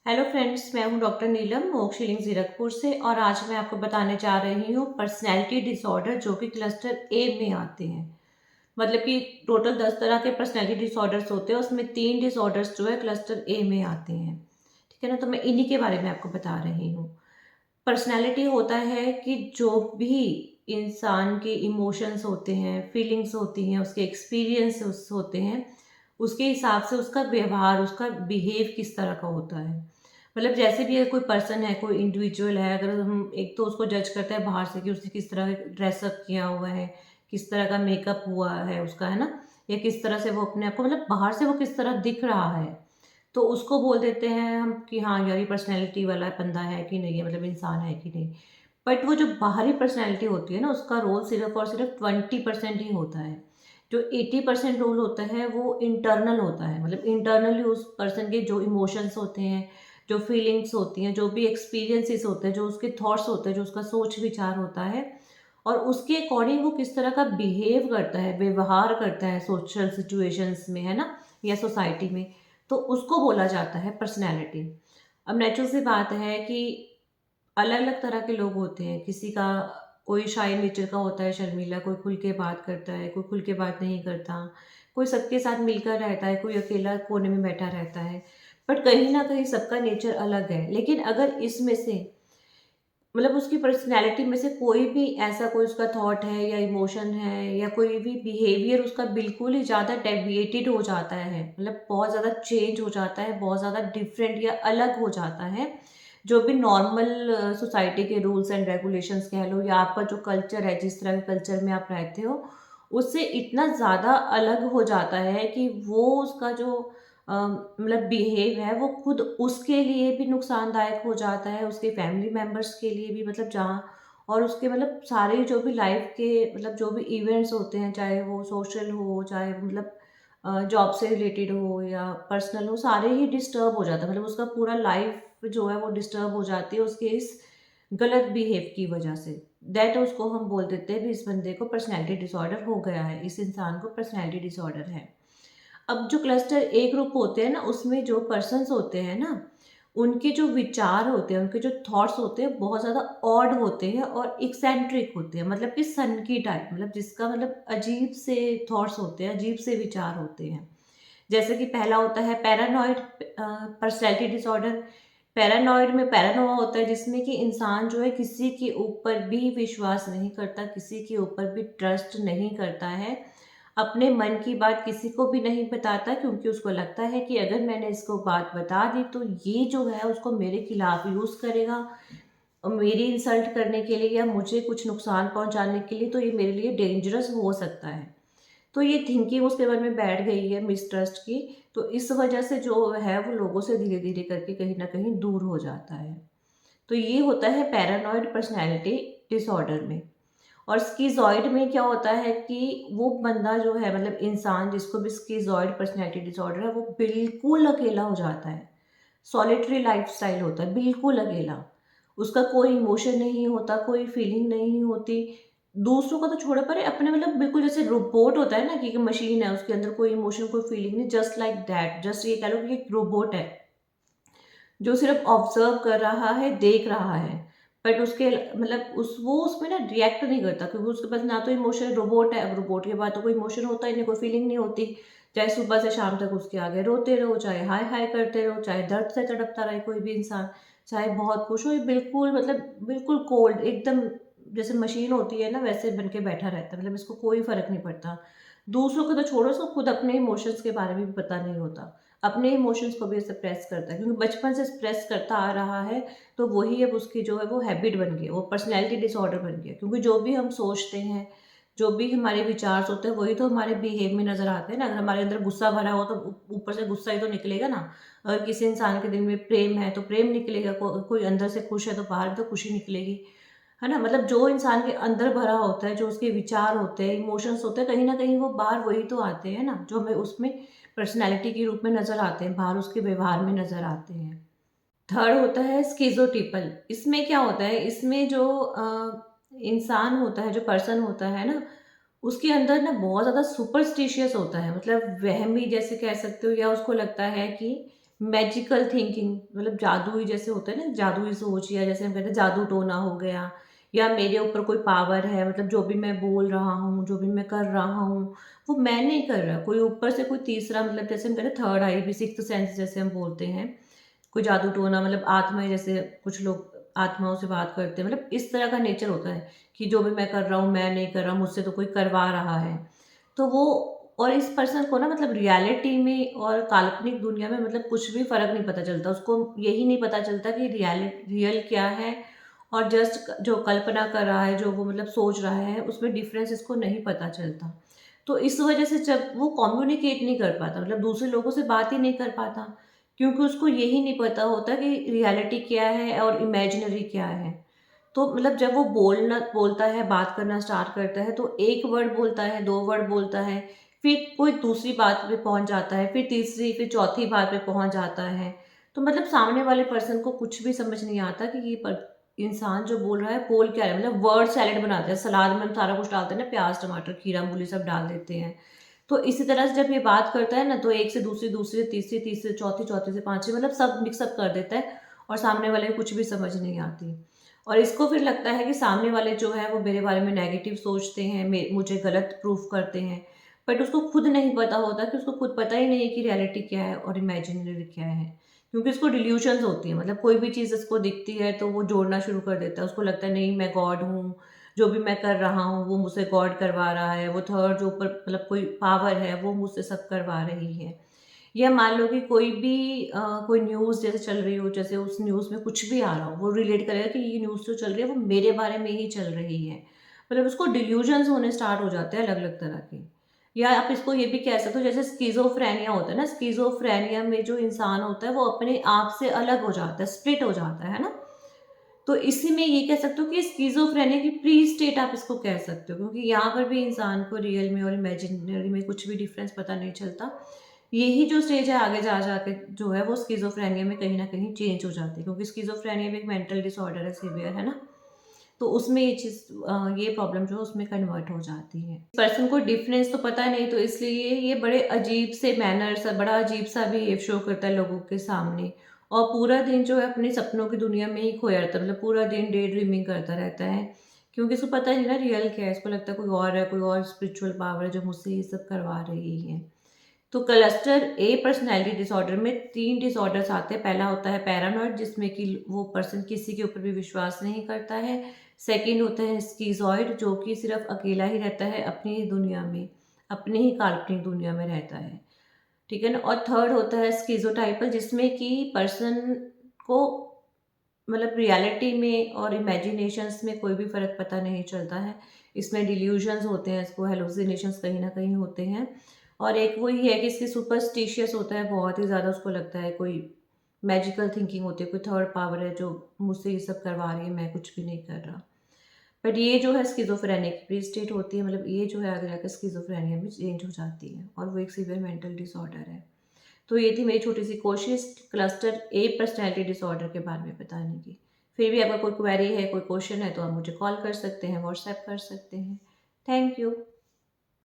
Hello friends, मैं हूं doctor नीलम मोक्षशिलिंग जीरकपुर से। और आज मैं आपको बताने जा रही हूं पर्सनैलिटी डिसऑर्डर जो कि क्लस्टर ए में आते हैं। मतलब कि टोटल 10 तरह के पर्सनैलिटी डिसऑर्डर्स होते हैं, उसमें 3 डिसऑर्डर्स जो है क्लस्टर ए में आते हैं। ठीक है ना, तो मैं इन्हीं के बारे में आपको बता रही हूँ। पर्सनैलिटी होता है कि जो भी इंसान के इमोशंस होते हैं, फीलिंग्स होती हैं, उसके एक्सपीरियंस होते हैं, उसके हिसाब से उसका व्यवहार, उसका बिहेव किस तरह का होता है। मतलब जैसे भी कोई पर्सन है, कोई इंडिविजुअल है, अगर हम एक तो उसको जज करते हैं बाहर से कि उसने किस तरह ड्रेसअप किया हुआ है, किस तरह का मेकअप हुआ है उसका, है ना, या किस तरह से वो अपने आप को, मतलब बाहर से वो किस तरह दिख रहा है, तो उसको बोल देते हैं हम कि हाँ यार ये पर्सनैलिटी वाला बंदा है कि नहीं है, मतलब इंसान है कि नहीं। बट वो जो बाहरी पर्सनैलिटी होती है ना, उसका रोल सिर्फ और सिर्फ 20% ही होता है। जो 80% रोल होता है वो इंटरनल होता है। मतलब इंटरनली उस पर्सन के जो इमोशंस होते हैं, जो फीलिंग्स होती हैं, जो भी एक्सपीरियंसेस होते हैं, जो उसके थॉट्स होते हैं, जो उसका सोच विचार होता है, और उसके अकॉर्डिंग वो किस तरह का बिहेव करता है, व्यवहार करता है सोशल सिचुएशंस में, है ना, या सोसाइटी में, तो उसको बोला जाता है पर्सनैलिटी। अब नेचुरल सी बात है कि अलग अलग तरह के लोग होते हैं। किसी का कोई शाय नेचर का होता है, शर्मीला, कोई खुल के बात करता है, कोई खुल के बात नहीं करता, कोई सबके साथ मिलकर रहता है, कोई अकेला कोने में बैठा रहता है। बट कहीं ना कहीं सबका नेचर अलग है। लेकिन अगर इसमें से, मतलब उसकी पर्सनैलिटी में से कोई भी ऐसा कोई उसका थॉट है या इमोशन है या कोई भी बिहेवियर उसका बिल्कुल ही ज़्यादा डेविएटेड हो जाता है, मतलब बहुत ज़्यादा चेंज हो जाता है, बहुत ज़्यादा डिफरेंट या अलग हो जाता है, जो भी नॉर्मल सोसाइटी के रूल्स एंड रेगुलेशंस कह लो, या आपका जो कल्चर है, जिस तरह के कल्चर में आप रहते हो, उससे इतना ज़्यादा अलग हो जाता है कि वो उसका जो मतलब बिहेव है वो खुद उसके लिए भी नुकसानदायक हो जाता है, उसके फैमिली मेंबर्स के लिए भी, मतलब जहाँ, और उसके मतलब सारे जो भी लाइफ के, मतलब जो भी इवेंट्स होते हैं, चाहे वो सोशल हो, चाहे मतलब जॉब से रिलेटेड हो या पर्सनल हो, सारे ही डिस्टर्ब हो जाता है। मतलब उसका पूरा लाइफ जो है वो डिस्टर्ब हो जाती है उसके इस गलत बिहेव की वजह से। दैट उसको हम बोल देते हैं भी इस बंदे को पर्सनैलिटी डिसऑर्डर हो गया है, इस इंसान को पर्सनैलिटी डिसऑर्डर है। अब जो क्लस्टर ए ग्रुप होते हैं ना, उसमें जो पर्सन्स होते हैं ना, उनके जो विचार होते हैं, उनके जो थॉट्स होते हैं, बहुत ज़्यादा ऑड होते हैं और एक्सेंट्रिक होते हैं। मतलब कि सन की टाइप, मतलब जिसका मतलब अजीब से थॉट्स होते हैं, अजीब से विचार होते हैं। जैसे कि पहला होता है पैरानॉइड पर्सनैलिटी डिसऑर्डर। पैरानॉइड में पैरानोवा होता है, जिसमें कि इंसान जो है किसी के ऊपर भी विश्वास नहीं करता, किसी के ऊपर भी ट्रस्ट नहीं करता है, अपने मन की बात किसी को भी नहीं बताता, क्योंकि उसको लगता है कि अगर मैंने इसको बात बता दी तो ये जो है उसको मेरे खिलाफ यूज़ करेगा, और मेरी इंसल्ट करने के लिए या मुझे कुछ नुकसान पहुंचाने के लिए, तो ये मेरे लिए डेंजरस हो सकता है। तो ये थिंकिंग उसके मन में बैठ गई है मिसट्रस्ट की। तो इस वजह से जो है वो लोगों से धीरे धीरे करके कहीं ना कहीं दूर हो जाता है। तो ये होता है पैरानॉइड पर्सनैलिटी डिसऑर्डर में। और स्कीज़ॉइड में क्या होता है कि वो बंदा जो है, मतलब इंसान जिसको भी स्कीज़ॉइड पर्सनैलिटी डिसऑर्डर है, वो बिल्कुल अकेला हो जाता है। सॉलिटरी लाइफ़स्टाइल होता है, बिल्कुल अकेला। उसका कोई इमोशन नहीं होता, कोई फीलिंग नहीं होती। दूसरों का तो छोड़ो, पर अपने मतलब बिल्कुल जैसे रोबोट होता है ना, कि एक मशीन है, उसके अंदर कोई इमोशन, कोई फीलिंग नहीं, जस्ट लाइक दैट। जस्ट ये कह लो कि एक रोबोट है जो सिर्फ ऑब्जर्व कर रहा है, देख रहा है। बट उसके मतलब उस वो उसमें ना रिएक्ट नहीं करता, क्योंकि उसके पास ना तो इमोशन, रोबोट है। अब रोबोट के बाद तो कोई इमोशन होता ही नहीं, कोई फीलिंग नहीं होती। चाहे सुबह से शाम तक उसके आगे रोते रहो, चाहे हाय हाय करते रहो, चाहे दर्द से तड़पता रहे कोई भी इंसान, चाहे बहुत खुश हो, ये बिल्कुल मतलब बिल्कुल कोल्ड एकदम, जैसे मशीन होती है ना, वैसे बन के बैठा रहता है। मतलब इसको कोई फर्क नहीं पड़ता। दूसरों को तो छोड़ो, उसको खुद अपने इमोशंस के बारे में भी पता नहीं होता। अपने इमोशंस को भी सप्रेस करता है, क्योंकि बचपन से सप्रेस करता आ रहा है। तो वही अब उसकी जो है वो हैबिट बन गई है, वो पर्सनैलिटी डिसऑर्डर बन गया। क्योंकि जो भी हम सोचते हैं, जो भी हमारे विचार होते हैं, वही तो हमारे बिहेव में नजर आते हैं ना। अगर हमारे अंदर गुस्सा भरा हो तो ऊपर से गुस्सा ही तो निकलेगा ना। अगर किसी इंसान के दिल में प्रेम है तो प्रेम निकलेगा, कोई अंदर से खुश है तो बाहर भी तो खुशी निकलेगी, है ना। मतलब जो इंसान के अंदर भरा होता है, जो उसके विचार होते हैं, इमोशंस होते हैं, कहीं ना कहीं वो बाहर वही तो आते हैं ना, जो हमें उसमें पर्सनैलिटी के रूप में नजर आते हैं, बाहर उसके व्यवहार में नजर आते हैं। थर्ड होता है स्किज़ोटिपल। इसमें क्या होता है, इसमें जो इंसान होता है, जो पर्सन होता है ना, उसके अंदर ना बहुत ज़्यादा सुपरस्टिशियस होता है, मतलब वहमी जैसे कह सकते हो, या उसको लगता है कि मैजिकल थिंकिंग, मतलब जादुई जैसे होता है ना, जादुई सोच, या जैसे हम कहते हैं जादू टोना हो गया, या मेरे ऊपर कोई पावर है, मतलब जो भी मैं बोल रहा हूँ, जो भी मैं कर रहा हूँ, वो मैं नहीं कर रहा, कोई ऊपर से कोई तीसरा, मतलब जैसे हम कहते हैं थर्ड आई भी, सिक्स्थ सेंस जैसे हम बोलते हैं, कोई जादू टोना, मतलब आत्माएं, जैसे कुछ लोग आत्माओं से बात करते हैं, मतलब इस तरह का नेचर होता है कि जो भी मैं कर रहा हूँ मैं नहीं कर रहा, मुझसे तो कोई करवा रहा है। तो वो, और इस पर्सन को ना, मतलब रियलिटी में और काल्पनिक दुनिया में मतलब कुछ भी फर्क नहीं पता चलता, उसको यही नहीं पता चलता कि रियल क्या है, और जस्ट जो कल्पना कर रहा है, जो वो मतलब सोच रहा है, उसमें डिफरेंस इसको नहीं पता चलता। तो इस वजह से जब वो कम्युनिकेट नहीं कर पाता, मतलब दूसरे लोगों से बात ही नहीं कर पाता, क्योंकि उसको यही नहीं पता होता कि रियलिटी क्या है और इमेजिनरी क्या है। तो मतलब जब वो बोलता है, बात करना स्टार्ट करता है, तो एक वर्ड बोलता है, दो वर्ड बोलता है, फिर कोई दूसरी बात पे पहुंच जाता है, फिर तीसरी, फिर चौथी बात पे पहुंच जाता है। तो मतलब सामने वाले पर्सन को कुछ भी समझ नहीं आता कि इंसान जो बोल रहा है बोल क्या रहा है, मतलब वर्ड सैलेड बनाते हैं, सलाद में हम सारा कुछ डालते हैं ना, प्याज टमाटर खीरा मूली सब डाल देते हैं। तो इसी तरह से जब ये बात करता है ना, तो एक से दूसरी, दूसरी से तीसरी, तीसरी से चौथी, चौथी से पांचवी, मतलब सब मिक्सअप कर देता है, और सामने वाले को कुछ भी समझ नहीं आती। और इसको फिर लगता है कि सामने वाले जो है वो मेरे बारे में नेगेटिव सोचते हैं, मुझे गलत प्रूफ करते हैं। बट उसको खुद नहीं पता होता, कि उसको खुद पता ही नहीं है कि रियलिटी क्या है और इमेजिनरी क्या है, क्योंकि उसको डिल्यूशंस होती है, मतलब कोई भी चीज़ उसको दिखती है तो वो जोड़ना शुरू कर देता है, उसको लगता है नहीं मैं गॉड हूँ, जो भी मैं कर रहा हूँ वो मुझसे गॉड करवा रहा है, वो थर्ड जो ऊपर मतलब कोई पावर है वो मुझसे सब करवा रही है। या मान लो कि कोई भी कोई न्यूज़ जैसे चल रही हो, जैसे उस न्यूज़ में कुछ भी आ रहा हो, वो रिलेट करेगा कि ये न्यूज़ जो चल रही है वो मेरे बारे में ही चल रही है। मतलब उसको डिल्यूजन्स होने स्टार्ट हो जाते हैं अलग-अलग तरह के। या आप इसको ये भी कह सकते हो, जैसे स्किज़ोफ्रेनिया होता है ना, स्किज़ोफ्रेनिया में जो इंसान होता है वो अपने आप से अलग हो जाता है, स्प्लिट हो जाता है ना? तो इसी में ये कह सकते हो कि स्किज़ोफ्रेनिया की प्री स्टेट आप इसको कह सकते हो, क्योंकि यहाँ पर भी इंसान को रियल में और इमेजिनरी में कुछ भी डिफरेंस पता नहीं चलता। यही जो स्टेज है आगे जा जा के जो है वो स्किज़ोफ्रेनिया में कहीं न कहीं चेंज हो जाती है, क्योंकि स्किज़ोफ्रेनिया भी एक मेंटल डिसऑर्डर है, सीवियर है ना? तो उसमें ये चीज़ ये प्रॉब्लम जो है उसमें कन्वर्ट हो जाती है। पर्सन को डिफरेंस तो पता नहीं, तो इसलिए ये बड़े अजीब से मैनर्स, बड़ा अजीब-सा बिहेव शो करता है लोगों के सामने, और पूरा दिन जो है अपने सपनों की दुनिया में ही खोया रहता है, मतलब पूरा दिन डे ड्रीमिंग करता रहता है, क्योंकि इसको पता ही नहीं ना रियल क्या है, इसको लगता है कोई और है, कोई और स्पिरिचुअल पावर है जो मुझसे ये सब करवा रही है। तो क्लस्टर ए पर्सनैलिटी डिसऑर्डर में 3 डिसऑर्डर्स आते हैं। पहला होता है पैरानॉइड, जिसमें कि वो पर्सन किसी के ऊपर भी विश्वास नहीं करता है। सेकंड होता है स्कीज़ॉइड, जो कि सिर्फ़ अकेला ही रहता है अपनी ही दुनिया में, अपनी ही काल्पनिक दुनिया में रहता है। ठीक है ना? और थर्ड होता है स्किज़ोटाइपल, जिसमें कि पर्सन को मतलब रियलिटी में और इमेजिनेशंस में कोई भी फ़र्क पता नहीं चलता है। इसमें डिल्यूजन्स होते हैं, इसको हैलुसिनेशंस कहीं न कहीं होते हैं। और एक वो ही है कि इसकी सुपरस्टिशियस होता है, बहुत ही ज़्यादा उसको लगता है कोई मैजिकल थिंकिंग होती है, कोई थर्ड पावर है जो मुझसे ये सब करवा रही है, मैं कुछ भी नहीं कर रहा। बट ये जो है स्किज़ोफ्रेनिया की प्री स्टेट होती है, मतलब ये जो है आगे जाकर स्किज़ोफ्रेनिया में चेंज हो जाती है, और वो एक सीवियर मेंटल डिसऑर्डर है। तो ये थी मेरी छोटी-सी कोशिश क्लस्टर ए पर्सनैलिटी डिसऑर्डर के बारे में बताने की। फिर भी अगर कोई क्वेरी है, कोई क्वेश्चन है, तो आप मुझे कॉल कर सकते हैं, व्हाट्सएप कर सकते हैं। Thank you.